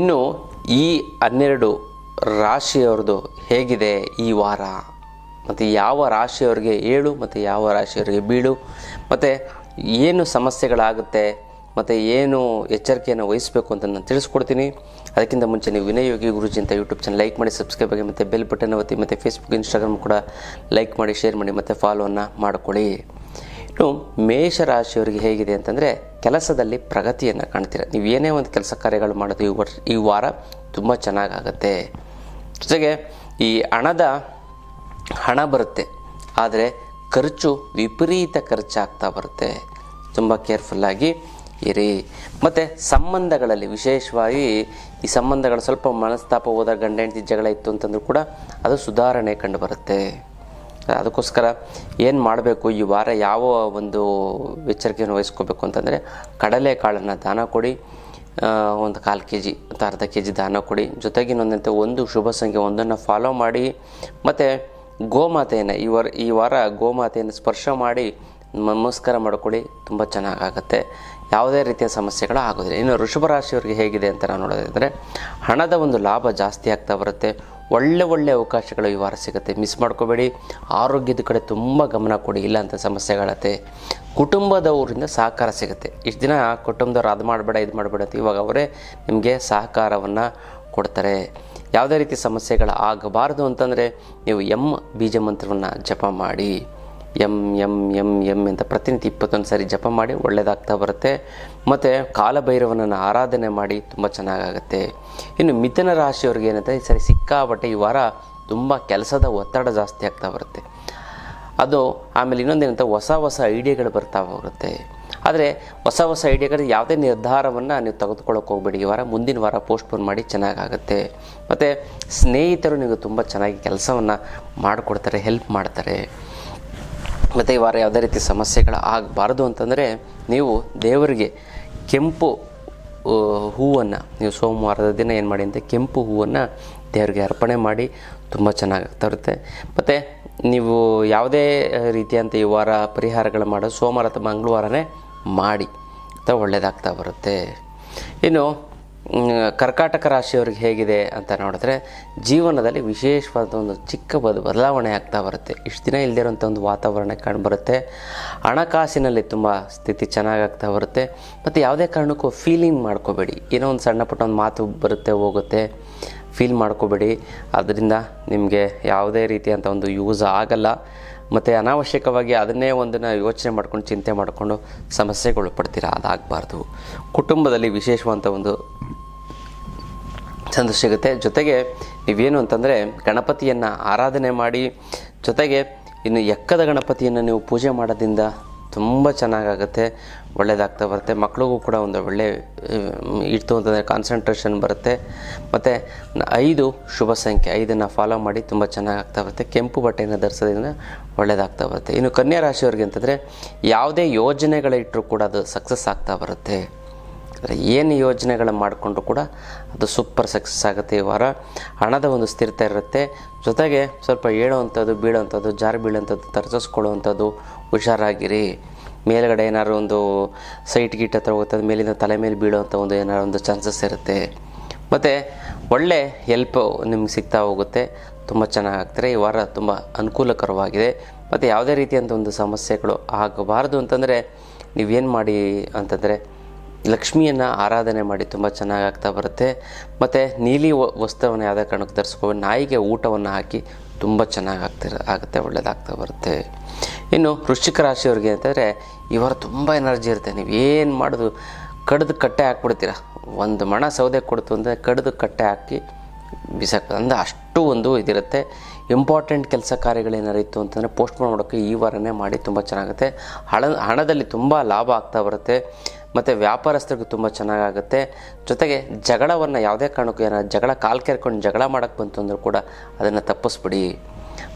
ಇನ್ನು ಈ 12 ರಾಶಿಯವ್ರದ್ದು ಹೇಗಿದೆ ಈ ವಾರ, ಮತ್ತು ಯಾವ ರಾಶಿಯವರಿಗೆ ಏಳು ಮತ್ತು ಯಾವ ರಾಶಿಯವರಿಗೆ ಬೀಳು, ಮತ್ತು ಏನು ಸಮಸ್ಯೆಗಳಾಗುತ್ತೆ ಮತ್ತು ಏನು ಎಚ್ಚರಿಕೆಯನ್ನು ವಹಿಸಬೇಕು ಅಂತ ನಾನು ತಿಳಿಸ್ಕೊಡ್ತೀನಿ. ಅದಕ್ಕಿಂತ ಮುಂಚೆ ನೀವು ವಿನಯ್ ಯೋಗಿ ಗುರುಜಿ ಅಂತ ಯೂಟ್ಯೂಬ್ ಚಾನಲ್ ಲೈಕ್ ಮಾಡಿ, ಸಬ್ಸ್ಕ್ರೈಬ್ ಆಗಿ, ಮತ್ತು ಬೆಲ್ ಬಟನ್ ಒತ್ತಿ, ಮತ್ತು ಫೇಸ್ಬುಕ್ ಇನ್ಸ್ಟಾಗ್ರಾಮ್ ಕೂಡ ಲೈಕ್ ಮಾಡಿ, ಶೇರ್ ಮಾಡಿ, ಮತ್ತು ಫಾಲೋವನ್ನು ಮಾಡಿಕೊಳ್ಳಿ. ಇನ್ನು ಮೇಷರಾಶಿಯವರಿಗೆ ಹೇಗಿದೆ ಅಂತಂದರೆ, ಕೆಲಸದಲ್ಲಿ ಪ್ರಗತಿಯನ್ನು ಕಾಣ್ತೀರ. ನೀವು ಏನೇ ಒಂದು ಕೆಲಸ ಕಾರ್ಯಗಳು ಮಾಡೋದು ಈ ವಾರ ತುಂಬ ಚೆನ್ನಾಗಾಗತ್ತೆ. ಜೊತೆಗೆ ಈ ಹಣ ಬರುತ್ತೆ, ಆದರೆ ಖರ್ಚು ವಿಪರೀತ ಖರ್ಚಾಗ್ತಾ ಬರುತ್ತೆ. ತುಂಬ ಕೇರ್ಫುಲ್ಲಾಗಿ ಇರಿ. ಮತ್ತು ಸಂಬಂಧಗಳಲ್ಲಿ ವಿಶೇಷವಾಗಿ ಈ ಸಂಬಂಧಗಳು ಸ್ವಲ್ಪ ಮನಸ್ತಾಪ ಹೋದಾಗ, ಗಂಡ ಹೆಂಡತಿ ಜಗಳ ಇತ್ತು ಅಂತಂದ್ರೂ ಕೂಡ ಅದು ಸುಧಾರಣೆ ಕಂಡು ಬರುತ್ತೆ. ಅದಕ್ಕೋಸ್ಕರ ಏನು ಮಾಡಬೇಕು ಈ ವಾರ, ಯಾವ ಒಂದು ಎಚ್ಚರಿಕೆಯನ್ನು ವಹಿಸ್ಕೋಬೇಕು ಅಂತಂದರೆ, ಕಡಲೆಕಾಳನ್ನು ದಾನ ಕೊಡಿ, ಒಂದು 1/4 kg ಅಥವಾ ಅರ್ಧ kg ದಾನ ಕೊಡಿ. ಜೊತೆಗೆ ಇನ್ನೊಂದಂತೆ ಒಂದು ಶುಭ ಸಂಖ್ಯೆ ಒಂದನ್ನು ಫಾಲೋ ಮಾಡಿ, ಮತ್ತು ಗೋಮಾತೆಯನ್ನು ಈ ವಾರ ಗೋಮಾತೆಯನ್ನು ಸ್ಪರ್ಶ ಮಾಡಿ ನಮಸ್ಕಾರ ಮಾಡಿಕೊಡಿ. ತುಂಬ ಚೆನ್ನಾಗಾಗತ್ತೆ, ಯಾವುದೇ ರೀತಿಯ ಸಮಸ್ಯೆಗಳು ಆಗೋದಿಲ್ಲ. ಇನ್ನು ವೃಷಭ ರಾಶಿಯವರಿಗೆ ಹೇಗಿದೆ ಅಂತ ನಾವು ನೋಡೋದಾದರೆ, ಹಣದ ಒಂದು ಲಾಭ ಜಾಸ್ತಿ ಆಗ್ತಾ ಬರುತ್ತೆ. ಒಳ್ಳೆ ಅವಕಾಶಗಳು ಈ ವಾರ ಸಿಗುತ್ತೆ, ಮಿಸ್ ಮಾಡ್ಕೋಬೇಡಿ. ಆರೋಗ್ಯದ ಕಡೆ ತುಂಬ ಗಮನ ಕೊಡಿ, ಇಲ್ಲ ಅಂತ ಸಮಸ್ಯೆಗಳತ್ತೆ. ಕುಟುಂಬದವರಿಂದ ಸಹಕಾರ ಸಿಗುತ್ತೆ. ಇಷ್ಟು ದಿನ ಕುಟುಂಬದವ್ರು ಅದು ಮಾಡಬೇಡ ಇದು ಮಾಡಬೇಡ ಅಂತ, ಇವಾಗ ಅವರೇ ನಿಮಗೆ ಸಹಕಾರವನ್ನು ಕೊಡ್ತಾರೆ. ಯಾವುದೇ ರೀತಿ ಸಮಸ್ಯೆಗಳು ಆಗಬಾರ್ದು ಅಂತಂದರೆ ನೀವು ಬೀಜ ಮಂತ್ರವನ್ನು ಜಪ ಮಾಡಿ, ಎಂ ಅಂತ ಪ್ರತಿನಿತ್ಯ 21 ಸಾರಿ ಜಪ ಮಾಡಿ, ಒಳ್ಳೆಯದಾಗ್ತಾ ಬರುತ್ತೆ. ಮತ್ತು ಕಾಲಭೈರವನನ್ನು ಆರಾಧನೆ ಮಾಡಿ, ತುಂಬ ಚೆನ್ನಾಗಾಗುತ್ತೆ. ಇನ್ನು ಮಿಥುನ ರಾಶಿಯವ್ರಿಗೆ ಏನಂದರೆ, ಈ ಸರಿ ಸಿಕ್ಕಾಬಟ್ಟೆ ಈ ವಾರ ತುಂಬ ಕೆಲಸದ ಒತ್ತಡ ಜಾಸ್ತಿ ಆಗ್ತಾ ಬರುತ್ತೆ. ಅದು ಆಮೇಲೆ ಇನ್ನೊಂದೇನಂತ ಹೊಸ ಐಡಿಯಾಗಳು ಬರ್ತಾ ಬರುತ್ತೆ. ಆದರೆ ಹೊಸ ಐಡಿಯಾಗಳು ಯಾವುದೇ ನಿರ್ಧಾರವನ್ನು ನೀವು ತೆಗೆದುಕೊಳ್ಳೋಕೆ ಹೋಗಬೇಡಿ. ಈ ವಾರ ಮುಂದಿನ ವಾರ ಪೋಸ್ಟ್ಪೋನ್ ಮಾಡಿ, ಚೆನ್ನಾಗಾಗುತ್ತೆ. ಮತ್ತು ಸ್ನೇಹಿತರು ನೀವು ತುಂಬ ಚೆನ್ನಾಗಿ ಕೆಲಸವನ್ನು ಮಾಡಿಕೊಡ್ತಾರೆ, ಹೆಲ್ಪ್ ಮಾಡ್ತಾರೆ. ಮತ್ತು ಈ ವಾರ ಯಾವುದೇ ರೀತಿ ಸಮಸ್ಯೆಗಳು ಆಗಬಾರ್ದು ಅಂತಂದರೆ, ನೀವು ದೇವರಿಗೆ ಕೆಂಪು ಹೂವನ್ನು, ನೀವು ಸೋಮವಾರದ ದಿನ ಏನು ಮಾಡಿ ಅಂತ ಕೆಂಪು ಹೂವನ್ನು ದೇವರಿಗೆ ಅರ್ಪಣೆ ಮಾಡಿ, ತುಂಬ ಚೆನ್ನಾಗಾಗ್ತಾ ಇರುತ್ತೆ. ಮತ್ತು ನೀವು ಯಾವುದೇ ರೀತಿಯಂಥ ಈ ವಾರ ಪರಿಹಾರಗಳು ಮಾಡೋದು ಸೋಮವಾರ ಅಥವಾ ಮಂಗಳವಾರನೇ ಮಾಡಿ, ಅಥವಾ ಒಳ್ಳೆಯದಾಗ್ತಾ ಬರುತ್ತೆ. ಇನ್ನು ಕರ್ಕಾಟಕ ರಾಶಿಯವ್ರಿಗೆ ಹೇಗಿದೆ ಅಂತ ನೋಡಿದ್ರೆ, ಜೀವನದಲ್ಲಿ ವಿಶೇಷವಾದ ಒಂದು ಚಿಕ್ಕ ಬದಲಾವಣೆ ಆಗ್ತಾ ಬರುತ್ತೆ. ಇಷ್ಟು ದಿನ ಇಲ್ಲದಿರೋಂಥ ಒಂದು ವಾತಾವರಣ ಕಂಡುಬರುತ್ತೆ. ಹಣಕಾಸಿನಲ್ಲಿ ತುಂಬ ಸ್ಥಿತಿ ಚೆನ್ನಾಗಾಗ್ತಾ ಬರುತ್ತೆ. ಮತ್ತು ಯಾವುದೇ ಕಾರಣಕ್ಕೂ ಫೀಲಿಂಗ್ ಮಾಡ್ಕೋಬೇಡಿ. ಏನೋ ಒಂದು ಸಣ್ಣ ಪುಟ್ಟ ಒಂದು ಮಾತು ಬರುತ್ತೆ ಹೋಗುತ್ತೆ, ಫೀಲ್ ಮಾಡ್ಕೋಬೇಡಿ. ಅದರಿಂದ ನಿಮಗೆ ಯಾವುದೇ ರೀತಿಯಂಥ ಒಂದು ಯೂಸ್ ಆಗಲ್ಲ. ಮತ್ತು ಅನಾವಶ್ಯಕವಾಗಿ ಅದನ್ನೇ ಒಂದನ್ನು ಯೋಚನೆ ಮಾಡ್ಕೊಂಡು, ಚಿಂತೆ ಮಾಡಿಕೊಂಡು ಸಮಸ್ಯೆಗಳು ಪಡ್ತೀರಾ, ಅದಾಗಬಾರ್ದು. ಕುಟುಂಬದಲ್ಲಿ ವಿಶೇಷವಾದಂಥ ಒಂದು ಸಂತೋಷ ಸಿಗುತ್ತೆ. ಜೊತೆಗೆ ನೀವೇನು ಅಂತಂದರೆ, ಗಣಪತಿಯನ್ನು ಆರಾಧನೆ ಮಾಡಿ, ಜೊತೆಗೆ ಇನ್ನು ಎಕ್ಕದ ಗಣಪತಿಯನ್ನು ನೀವು ಪೂಜೆ ಮಾಡೋದ್ರಿಂದ ತುಂಬ ಚೆನ್ನಾಗಾಗುತ್ತೆ, ಒಳ್ಳೆಯದಾಗ್ತಾ ಬರುತ್ತೆ. ಮಕ್ಕಳಿಗೂ ಕೂಡ ಒಂದು ಒಳ್ಳೆ ಇಡ್ತು ಅಂತಂದರೆ ಕಾನ್ಸಂಟ್ರೇಷನ್ ಬರುತ್ತೆ. ಮತ್ತು 5 ಶುಭ ಸಂಖ್ಯೆ 5 ಫಾಲೋ ಮಾಡಿ, ತುಂಬ ಚೆನ್ನಾಗಾಗ್ತಾ ಬರುತ್ತೆ. ಕೆಂಪು ಬಟ್ಟೆಯನ್ನು ಧರಿಸೋದ್ರಿಂದ ಒಳ್ಳೆಯದಾಗ್ತಾ ಬರುತ್ತೆ. ಇನ್ನು ಕನ್ಯಾ ರಾಶಿಯವ್ರಿಗೆ ಅಂತಂದರೆ, ಯಾವುದೇ ಯೋಜನೆಗಳಿಟ್ಟರೂ ಕೂಡ ಅದು ಸಕ್ಸಸ್ ಆಗ್ತಾ ಬರುತ್ತೆ. ಏನು ಯೋಜನೆಗಳು ಮಾಡಿಕೊಂಡ್ರು ಕೂಡ ಅದು ಸೂಪರ್ ಸಕ್ಸಸ್ ಆಗುತ್ತೆ. ಈ ವಾರ ಹಣದ ಒಂದು ಸ್ಥಿರತೆ ಇರುತ್ತೆ. ಜೊತೆಗೆ ಸ್ವಲ್ಪ ಏಳುವಂಥದ್ದು, ಬೀಳುವಂಥದ್ದು, ಜಾರಿ ಬೀಳುವಂಥದ್ದು, ತರಿಸ್ಕೊಳ್ಳುವಂಥದ್ದು ಹುಷಾರಾಗಿರಿ. ಮೇಲ್ಗಡೆ ಏನಾದ್ರು ಒಂದು ಸೈಟ್ ಗೀಟ್ ಹತ್ರ ಹೋಗ್ತದೆ, ಮೇಲಿಂದ ತಲೆ ಮೇಲೆ ಬೀಳುವಂಥ ಒಂದು ಏನಾದ್ರು ಒಂದು ಚಾನ್ಸಸ್ ಇರುತ್ತೆ. ಮತ್ತು ಒಳ್ಳೆ ಹೆಲ್ಪ್ ನಿಮ್ಗೆ ಸಿಗ್ತಾ ಹೋಗುತ್ತೆ, ತುಂಬ ಚೆನ್ನಾಗಾಗ್ತಾರೆ. ಈ ವಾರ ತುಂಬ ಅನುಕೂಲಕರವಾಗಿದೆ. ಮತ್ತು ಯಾವುದೇ ರೀತಿಯಂಥ ಒಂದು ಸಮಸ್ಯೆಗಳು ಆಗಬಾರ್ದು ಅಂತಂದರೆ ನೀವೇನು ಮಾಡಿ ಅಂತಂದರೆ, ಲಕ್ಷ್ಮಿಯನ್ನು ಆರಾಧನೆ ಮಾಡಿ, ತುಂಬ ಚೆನ್ನಾಗಾಗ್ತಾ ಬರುತ್ತೆ. ಮತ್ತು ನೀಲಿ ವಸ್ತ್ರವನ್ನು ಯಾವುದೇ ಕಾರಣಕ್ಕೆ ಧರಿಸ್ಕೊಂಡು ನಾಯಿಗೆ ಊಟವನ್ನು ಹಾಕಿ, ತುಂಬ ಆಗುತ್ತೆ, ಒಳ್ಳೆಯದಾಗ್ತಾ ಬರುತ್ತೆ. ಇನ್ನು ವೃಶ್ಚಿಕ ರಾಶಿಯವ್ರಿಗೆ ಅಂತಂದರೆ, ಈ ವಾರ ತುಂಬ ಎನರ್ಜಿ ಇರುತ್ತೆ. ನೀವೇನು ಮಾಡೋದು ಕಡ್ದು ಕಟ್ಟೆ ಹಾಕ್ಬಿಡ್ತೀರ. ಒಂದು ಮಣ ಸೌದೆ ಕೊಡ್ತು ಅಂದರೆ ಕಡ್ದು ಕಟ್ಟೆ ಹಾಕಿ ಬಿಸಾಕ್ತದೆ, ಅಂದರೆ ಅಷ್ಟು ಒಂದು ಇದಿರುತ್ತೆ. ಇಂಪಾರ್ಟೆಂಟ್ ಕೆಲಸ ಕಾರ್ಯಗಳೇನಾರು ಇತ್ತು ಅಂತಂದರೆ ಪೋಸ್ಟ್ಪೋನ್ ಮಾಡೋಕ್ಕೆ ಈ ವಾರನೇ ಮಾಡಿ, ತುಂಬ ಚೆನ್ನಾಗುತ್ತೆ. ಹಣದಲ್ಲಿ ತುಂಬ ಲಾಭ ಆಗ್ತಾ ಬರುತ್ತೆ. ಮತ್ತು ವ್ಯಾಪಾರಸ್ಥರಿಗೂ ತುಂಬ ಚೆನ್ನಾಗಾಗುತ್ತೆ. ಜೊತೆಗೆ ಜಗಳವನ್ನು ಯಾವುದೇ ಕಾರಣಕ್ಕೂ ಏನಾದ್ರು ಜಗಳ ಕಾಲು ಕೆರ್ಕೊಂಡು ಜಗಳ ಮಾಡೋಕ್ಕೆ ಬಂತು ಅಂದರೂ ಕೂಡ ಅದನ್ನು ತಪ್ಪಿಸ್ಬಿಡಿ.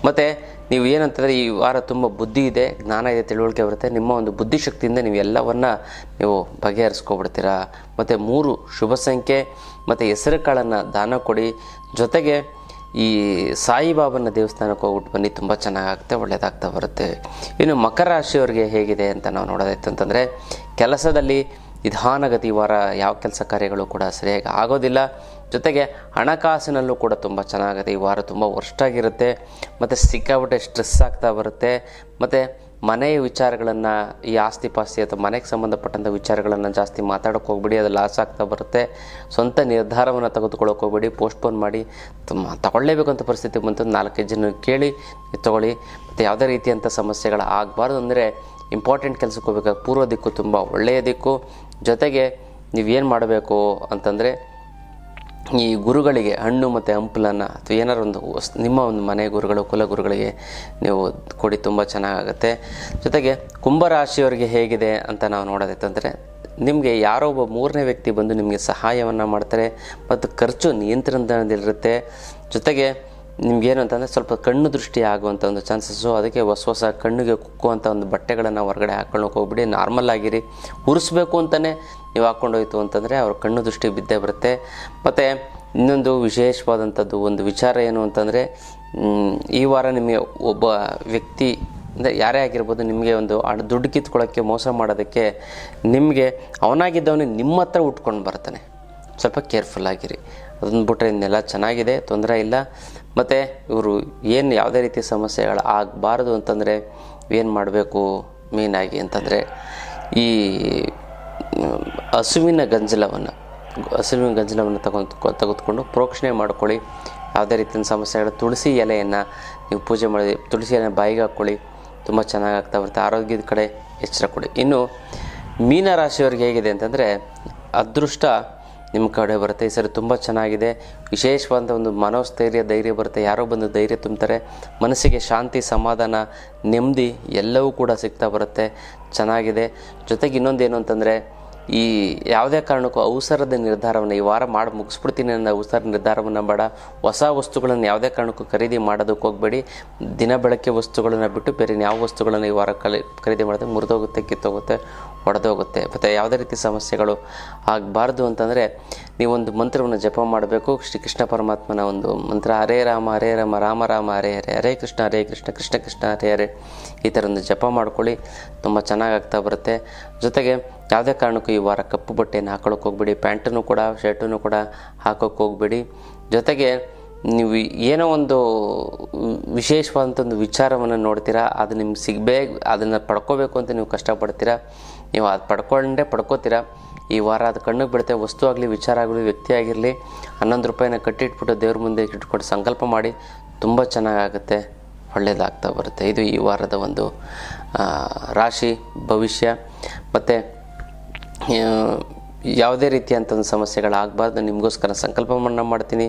ಮತ್ತು ನೀವು ಏನಂತಂದರೆ, ಈ ವಾರ ತುಂಬ ಬುದ್ಧಿ ಇದೆ, ಜ್ಞಾನ ಇದೆ, ತಿಳುವಳಿಕೆ ಬರುತ್ತೆ. ನಿಮ್ಮ ಒಂದು ಬುದ್ಧಿಶಕ್ತಿಯಿಂದ ನೀವು ಎಲ್ಲವನ್ನು ನೀವು ಬಗೆಹರಿಸ್ಕೊಬಿಡ್ತೀರಾ. ಮತ್ತು 3 ಶುಭ ಸಂಖ್ಯೆ ಮತ್ತು ಹೆಸರು ಕಾಳನ್ನು ದಾನ ಕೊಡಿ. ಜೊತೆಗೆ ಈ ಸಾಯಿಬಾಬನ ದೇವಸ್ಥಾನಕ್ಕೆ ಹೋಗ್ಬಿಟ್ಟು ಬನ್ನಿ, ತುಂಬ ಚೆನ್ನಾಗಾಗುತ್ತೆ, ಒಳ್ಳೆಯದಾಗ್ತಾ ಬರುತ್ತೆ. ಇನ್ನು ಮಕರ ರಾಶಿಯವರಿಗೆ ಹೇಗಿದೆ ಅಂತ ನಾವು ನೋಡೋದಾಯ್ತು ಅಂತಂದರೆ, ಕೆಲಸದಲ್ಲಿ ನಿಧಾನಗತಿ ವಾರ, ಯಾವ ಕೆಲಸ ಕಾರ್ಯಗಳು ಕೂಡ ಸರಿಯಾಗಿ ಆಗೋದಿಲ್ಲ. ಜೊತೆಗೆ ಹಣಕಾಸಿನಲ್ಲೂ ಕೂಡ ತುಂಬ ಚೆನ್ನಾಗಿದೆ. ಈ ವಾರ ತುಂಬ ವರ್ಸ್ಟಾಗಿರುತ್ತೆ ಮತ್ತು ಸಿಕ್ಕಾಪಟ್ಟೆ ಸ್ಟ್ರೆಸ್ ಆಗ್ತಾ ಬರುತ್ತೆ. ಮತ್ತು ಮನೆಯ ವಿಚಾರಗಳನ್ನು, ಈ ಆಸ್ತಿ ಪಾಸ್ತಿ ಅಥವಾ ಮನೆಗೆ ಸಂಬಂಧಪಟ್ಟಂಥ ವಿಚಾರಗಳನ್ನು ಜಾಸ್ತಿ ಮಾತಾಡೋಕ್ಕೆ ಹೋಗ್ಬಿಡಿ, ಅದು ಲಾಸ್ ಆಗ್ತಾ ಬರುತ್ತೆ. ಸ್ವಂತ ನಿರ್ಧಾರವನ್ನು ತೆಗೆದುಕೊಳ್ಳೋಕೆ ಹೋಗ್ಬೇಡಿ, ಪೋಸ್ಟ್ಪೋನ್ ಮಾಡಿ. ತಗೊಳ್ಳೇಬೇಕಂತ ಪರಿಸ್ಥಿತಿ ಬಂತು 4-5 ಜನ ಕೇಳಿ ತೊಗೊಳ್ಳಿ. ಮತ್ತು ಯಾವುದೇ ರೀತಿಯಂಥ ಸಮಸ್ಯೆಗಳು ಆಗಬಾರ್ದು. ಅಂದರೆ ಇಂಪಾರ್ಟೆಂಟ್ ಕೆಲಸಕ್ಕೆ ಹೋಗ್ಬೇಕಾದ್ರೆ ಪೂರ್ವ ದಿಕ್ಕು ತುಂಬ ಒಳ್ಳೆಯ ದಿಕ್ಕು. ಜೊತೆಗೆ ನೀವೇನು ಮಾಡಬೇಕು ಅಂತಂದರೆ, ಈ ಗುರುಗಳಿಗೆ ಹಣ್ಣು ಮತ್ತು ಹಂಪಲನ್ನು ಅಥವಾ ಏನಾರು ಒಂದು ನಿಮ್ಮ ಒಂದು ಮನೆ ಗುರುಗಳು, ಕುಲಗುರುಗಳಿಗೆ ನೀವು ಕೊಡಿ, ತುಂಬ ಚೆನ್ನಾಗಾಗುತ್ತೆ. ಜೊತೆಗೆ ಕುಂಭರಾಶಿಯವರಿಗೆ ಹೇಗಿದೆ ಅಂತ ನಾವು ನೋಡೋದೈತಂದರೆ, ನಿಮಗೆ ಯಾರೋ ಒಬ್ಬ 3ನೇ ವ್ಯಕ್ತಿ ಬಂದು ನಿಮಗೆ ಸಹಾಯವನ್ನು ಮಾಡ್ತಾರೆ ಮತ್ತು ಖರ್ಚು ನಿಯಂತ್ರಣದಲ್ಲಿರುತ್ತೆ. ಜೊತೆಗೆ ನಿಮಗೇನು ಅಂತಂದರೆ ಸ್ವಲ್ಪ ಕಣ್ಣು ದೃಷ್ಟಿ ಆಗುವಂಥ ಒಂದು ಚಾನ್ಸಸ್ಸು. ಅದಕ್ಕೆ ಹೊಸ ಕಣ್ಣಿಗೆ ಕುಕ್ಕುವಂಥ ಒಂದು ಬಟ್ಟೆಗಳನ್ನು ಹೊರಗಡೆ ಹಾಕ್ಕೊಳ್ಳೋಕೆ ಹೋಗ್ಬಿಡಿ. ನಾರ್ಮಲ್ ಆಗಿರಿ. ಉರಿಸ್ಬೇಕು ಅಂತಲೇ ನೀವು ಹಾಕ್ಕೊಂಡೋಯ್ತು ಅಂತಂದರೆ ಅವ್ರ ಕಣ್ಣು ದೃಷ್ಟಿ ಬಿದ್ದೇ ಬರುತ್ತೆ. ಮತ್ತು ಇನ್ನೊಂದು ವಿಶೇಷವಾದಂಥದ್ದು ಒಂದು ವಿಚಾರ ಏನು ಅಂತಂದರೆ, ಈ ವಾರ ನಿಮಗೆ ಒಬ್ಬ ವ್ಯಕ್ತಿ ಅಂದರೆ ಯಾರೇ ಆಗಿರ್ಬೋದು, ನಿಮಗೆ ಒಂದು ದುಡ್ಡು ಕಿತ್ಕೊಳ್ಳೋಕ್ಕೆ ಮೋಸ ಮಾಡೋದಕ್ಕೆ ನಿಮಗೆ ಅವನಾಗಿದ್ದವನೇ ನಿಮ್ಮ ಹತ್ರ ಉಟ್ಕೊಂಡು ಬರ್ತಾನೆ. ಸ್ವಲ್ಪ ಕೇರ್ಫುಲ್ ಆಗಿರಿ. ಅದನ್ನು ಬಿಟ್ಟರೆ ಇನ್ನೆಲ್ಲ ಚೆನ್ನಾಗಿದೆ, ತೊಂದರೆ ಇಲ್ಲ. ಮತ್ತು ಇವರು ಏನು ಯಾವುದೇ ರೀತಿಯ ಸಮಸ್ಯೆಗಳು ಆಗಬಾರ್ದು ಅಂತಂದರೆ ಏನು ಮಾಡಬೇಕು ಮೇಯ್ನಾಗಿ ಅಂತಂದರೆ, ಈ ಹಸುವಿನ ಗಂಜಲವನ್ನು ತೆಗೆದುಕೊಂಡು ಪ್ರೋಕ್ಷಣೆ ಮಾಡ್ಕೊಳ್ಳಿ. ಯಾವುದೇ ರೀತಿಯ ಸಮಸ್ಯೆಗಳು, ತುಳಸಿ ಎಲೆಯನ್ನು ನೀವು ಪೂಜೆ ಮಾಡಿ ತುಳಸಿ ಎಲೆ ಬಾಯಿಗೆ ಹಾಕ್ಕೊಳ್ಳಿ, ತುಂಬ ಚೆನ್ನಾಗಾಗ್ತಾ ಬರುತ್ತೆ. ಆರೋಗ್ಯದ ಕಡೆ ಎಚ್ಚರ ಕೊಡಿ. ಇನ್ನು ಮೀನರಾಶಿಯವರಿಗೆ ಹೇಗಿದೆ ಅಂತಂದರೆ, ಅದೃಷ್ಟ ನಿಮ್ಮ ಕಡೆ ಬರುತ್ತೆ. ಈ ಸರಿ ತುಂಬ ಚೆನ್ನಾಗಿದೆ. ವಿಶೇಷವಾದ ಒಂದು ಮನೋಸ್ಥೈರ್ಯ, ಧೈರ್ಯ ಬರುತ್ತೆ. ಯಾರೋ ಬಂದು ಧೈರ್ಯ ತುಂಬ್ತಾರೆ. ಮನಸ್ಸಿಗೆ ಶಾಂತಿ, ಸಮಾಧಾನ, ನೆಮ್ಮದಿ ಎಲ್ಲವೂ ಕೂಡ ಸಿಗ್ತಾ ಬರುತ್ತೆ. ಚೆನ್ನಾಗಿದೆ. ಜೊತೆಗೆ ಇನ್ನೊಂದೇನು ಅಂತಂದರೆ, ಈ ಯಾವುದೇ ಕಾರಣಕ್ಕೂ ಅವಸರದ ನಿರ್ಧಾರವನ್ನು ಈ ವಾರ ಮಾಡಿ ಮುಗಿಸ್ಬಿಡ್ತೀನಿ ಅನ್ನೋ ಅವಸರ ನಿರ್ಧಾರವನ್ನು ಬೇಡ. ಹೊಸ ವಸ್ತುಗಳನ್ನು ಯಾವುದೇ ಕಾರಣಕ್ಕೂ ಖರೀದಿ ಮಾಡೋದಕ್ಕೆ ಹೋಗಬೇಡಿ. ದಿನ ಬೆಳಗ್ಗೆ ವಸ್ತುಗಳನ್ನು ಬಿಟ್ಟು ಬೇರೆ ಯಾವ ವಸ್ತುಗಳನ್ನು ಈ ವಾರ ಖರೀದಿ ಮಾಡಿದ್ರೆ ಮುರಿದೋಗುತ್ತೆ, ಕಿತ್ತೋಗುತ್ತೆ, ಒಡೆದೋಗುತ್ತೆ. ಮತ್ತು ಯಾವುದೇ ರೀತಿ ಸಮಸ್ಯೆಗಳು ಆಗಬಾರ್ದು ಅಂತಂದರೆ ನೀವೊಂದು ಮಂತ್ರವನ್ನು ಜಪ ಮಾಡಬೇಕು. ಶ್ರೀಕೃಷ್ಣ ಪರಮಾತ್ಮನ ಒಂದು ಮಂತ್ರ, ಹರೇ ರಾಮ ಹರೇ ರಾಮ ರಾಮ ರಾಮ ಹರೇ ಹರೇ, ಹರೇ ಕೃಷ್ಣ ಕೃಷ್ಣ ಕೃಷ್ಣ ಹರೇ ಹರೇ, ಈ ಥರ ಒಂದು ಜಪ ಮಾಡ್ಕೊಳ್ಳಿ. ತುಂಬ ಚೆನ್ನಾಗಾಗ್ತಾ ಬರುತ್ತೆ. ಜೊತೆಗೆ ಯಾವುದೇ ಕಾರಣಕ್ಕೂ ಈ ವಾರ ಕಪ್ಪು ಬಟ್ಟೆಯನ್ನು ಹಾಕೊಳ್ಳೋಕೆ ಹೋಗ್ಬೇಡಿ. ಪ್ಯಾಂಟನ್ನು ಕೂಡ ಶರ್ಟನ್ನು ಕೂಡ ಹಾಕೋಕ್ಕೆ ಹೋಗ್ಬೇಡಿ. ಜೊತೆಗೆ ನೀವು ಏನೋ ಒಂದು ವಿಶೇಷವಾದಂಥ ಒಂದು ವಿಚಾರವನ್ನು ನೋಡ್ತೀರಾ, ಅದು ನಿಮ್ಗೆ ಸಿಗಬೇಕು, ಅದನ್ನು ಪಡ್ಕೋಬೇಕು ಅಂತ ನೀವು ಕಷ್ಟಪಡ್ತೀರಾ. ನೀವು ಅದು ಪಡ್ಕೋತೀರಾ. ಈ ವಾರ ಅದು ಕಣ್ಣಿಗೆ ಬೀಳುತ್ತೆ. ವಸ್ತು ಆಗಲಿ, ವಿಚಾರ ಆಗಲಿ, ವ್ಯಕ್ತಿ ಆಗಿರಲಿ, 11 ರೂಪಾಯಿನ ಕಟ್ಟಿಟ್ಬಿಟ್ಟು ದೇವ್ರ ಮುಂದೆ ಇಟ್ಕೊಂಡು ಸಂಕಲ್ಪ ಮಾಡಿ. ತುಂಬ ಚೆನ್ನಾಗಾಗುತ್ತೆ, ಒಳ್ಳೆಯದಾಗ್ತಾ ಬರುತ್ತೆ. ಇದು ಈ ವಾರದ ಒಂದು ರಾಶಿ ಭವಿಷ್ಯ. ಮತ್ತು ಯಾವುದೇ ರೀತಿಯಂಥ ಒಂದು ಸಮಸ್ಯೆಗಳಾಗಬಾರ್ದು, ನಿಮಗೋಸ್ಕರ ಸಂಕಲ್ಪವನ್ನು ಮಾಡ್ತೀನಿ.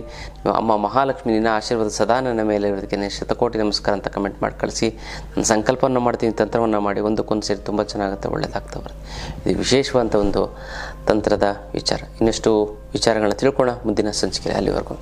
ಅಮ್ಮ ಮಹಾಲಕ್ಷ್ಮಿ ನಿನ್ನ ಆಶೀರ್ವಾದ ಸದಾ ನನ್ನ ಮೇಲೆ ಇರೋದಕ್ಕೆ ಶತಕೋಟಿ ನಮಸ್ಕಾರ ಅಂತ ಕಮೆಂಟ್ ಮಾಡಿ ಕಳಿಸಿ. ನಾನು ಸಂಕಲ್ಪವನ್ನು ಮಾಡ್ತೀನಿ, ತಂತ್ರವನ್ನು ಮಾಡಿ ಒಂದಕ್ಕೊಂದು ಸೇರಿ ತುಂಬ ಚೆನ್ನಾಗುತ್ತೆ, ಒಳ್ಳೆಯದಾಗ್ತಾ ಬರುತ್ತೆ. ಇದು ವಿಶೇಷವಾದಂಥ ಒಂದು ತಂತ್ರದ ವಿಚಾರ. ಇನ್ನಷ್ಟು ವಿಚಾರಗಳನ್ನ ತಿಳ್ಕೊಳ್ಳೋಣ ಮುಂದಿನ ಸಂಚಿಕೆ. ಅಲ್ಲಿವರೆಗೂ